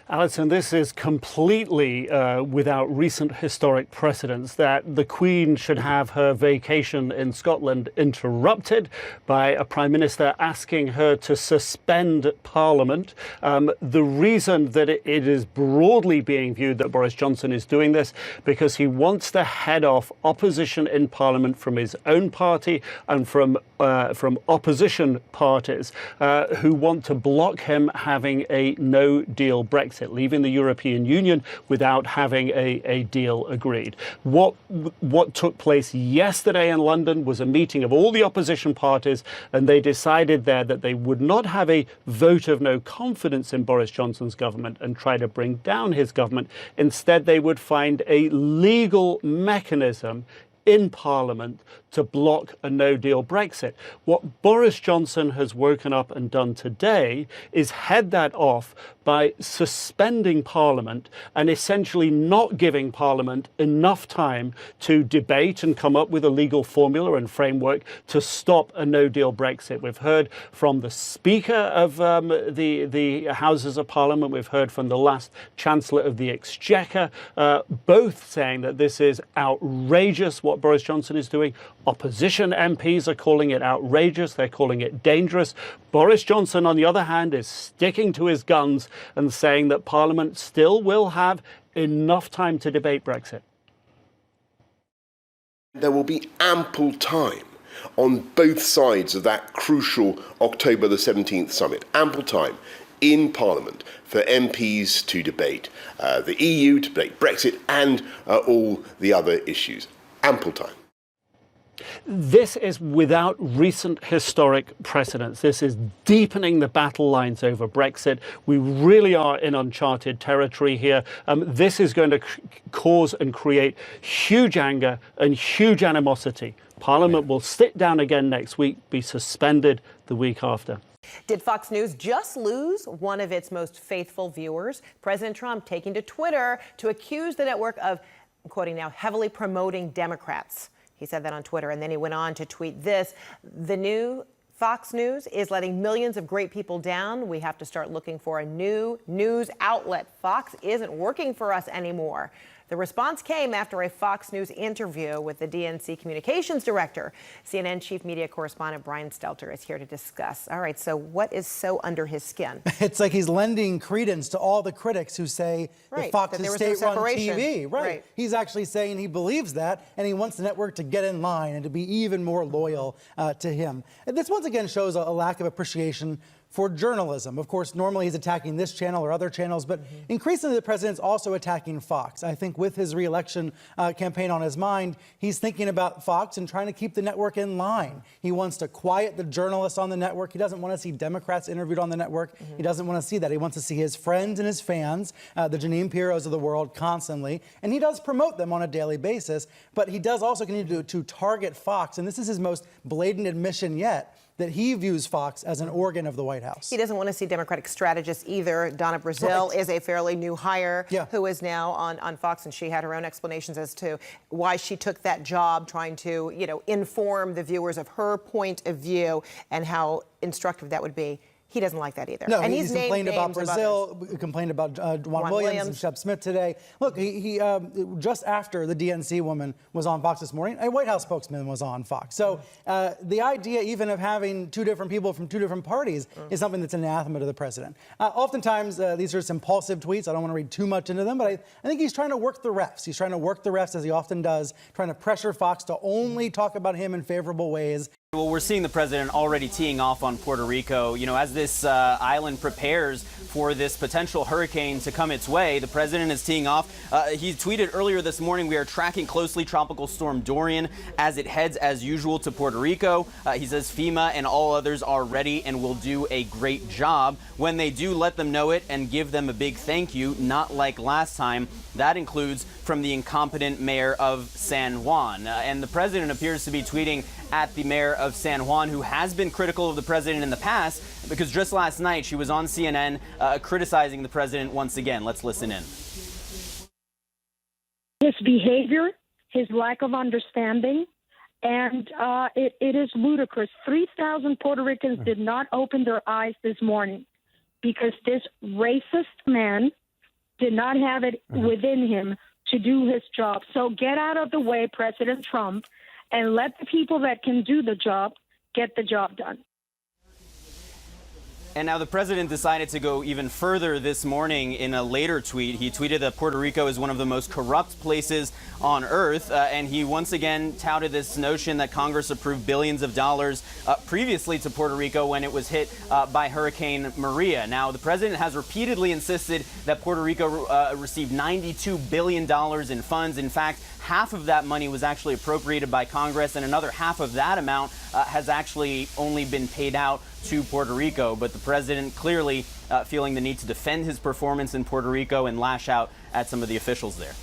Alison, this is completely without recent historic precedence that the Queen should have her vacation in Scotland interrupted by a Prime Minister asking her to suspend Parliament. The reason that it is broadly being viewed that Boris Johnson is doing this because he wants to head off opposition in Parliament from his own party and from opposition parties who want to block him having a no-deal Brexit, leaving the European Union without having a deal agreed. What took place yesterday in London was a meeting of all the opposition parties, and they decided there that they would not have a vote of no confidence in Boris Johnson's government and try to bring down his government. Instead, they would find a legal mechanism in Parliament to block a no-deal Brexit. What Boris Johnson has woken up and done today is head that off by suspending Parliament and essentially not giving Parliament enough time to debate and come up with a legal formula and framework to stop a no-deal Brexit. We've heard from the Speaker of the Houses of Parliament, we've heard from the last Chancellor of the Exchequer, both saying that this is outrageous what Boris Johnson is doing. Opposition MPs are calling it outrageous. They're calling it dangerous. Boris Johnson, on the other hand, is sticking to his guns and saying that Parliament still will have enough time to debate Brexit. There will be ample time on both sides of that crucial October the 17th summit. Ample time in Parliament for MPs to debate the EU, to debate Brexit and all the other issues. Ample time. This is without recent historic precedents. This is deepening the battle lines over Brexit. We really are in uncharted territory here. This is going to cause and create huge anger and huge animosity. Parliament will sit down again next week, be suspended the week after. Did Fox News just lose one of its most faithful viewers? President Trump taking to Twitter to accuse the network of, I'm quoting now, heavily promoting Democrats. He said that on Twitter, and then he went on to tweet this. The new Fox News is letting millions of great people down. We have to start looking for a new news outlet. Fox isn't working for us anymore. The response came after a Fox News interview with the DNC communications director. CNN chief media correspondent Brian Stelter is here to discuss. All right, so what is so under his skin? It's like he's lending credence to all the critics who say that Fox is state-run TV. Right. He's actually saying he believes that, and he wants the network to get in line and to be even more loyal to him. And this once again shows a lack of appreciation for journalism. Of course, normally he's attacking this channel or other channels, but increasingly the president's also attacking Fox. I think with his re-election campaign on his mind, he's thinking about Fox and trying to keep the network in line. He wants to quiet the journalists on the network. He doesn't want to see Democrats interviewed on the network. He doesn't want to see that. He wants to see his friends and his fans, the Janine Pirros of the world, constantly. And he does promote them on a daily basis, but he does also continue to target Fox. And this is his most blatant admission yet, that he views Fox as an organ of the White House. He doesn't want to see Democratic strategists either. Donna Brazile is a fairly new hire who is now on Fox, and she had her own explanations as to why she took that job, trying to, inform the viewers of her point of view and how instructive that would be. He doesn't like that either. No, and he's complained about Brazil, complained about Juan Williams and Shep Smith today. Look, he just after the DNC woman was on Fox this morning, a White House spokesman was on Fox. So the idea even of having two different people from two different parties is something that's anathema to the president. Oftentimes, these are impulsive tweets. I don't want to read too much into them, but I think he's trying to work the refs. He's trying to work the refs, as he often does, trying to pressure Fox to only talk about him in favorable ways. Well, we're seeing the president already teeing off on Puerto Rico. As this island prepares for this potential hurricane to come its way, the president is teeing off. He tweeted earlier this morning, "We are tracking closely Tropical Storm Dorian as it heads as usual to Puerto Rico." He says FEMA and all others are ready and will do a great job. When they do, let them know it and give them a big thank you, not like last time. That includes from the incompetent mayor of San Juan. And the president appears to be tweeting at the mayor of San Juan, who has been critical of the president in the past, because just last night she was on CNN criticizing the president once again. Let's listen in. His behavior, his lack of understanding, and it is ludicrous. 3,000 Puerto Ricans did not open their eyes this morning because this racist man did not have it within him to do his job. So get out of the way, President Trump, and let the people that can do the job get the job done. And now the president decided to go even further this morning in a later tweet. He tweeted that Puerto Rico is one of the most corrupt places on earth. And he once again touted this notion that Congress approved billions of dollars previously to Puerto Rico when it was hit by Hurricane Maria. Now, the president has repeatedly insisted that Puerto Rico received $92 billion in funds. In fact, half of that money was actually appropriated by Congress, and another half of that amount has actually only been paid out to Puerto Rico. But the president clearly feeling the need to defend his performance in Puerto Rico and lash out at some of the officials there.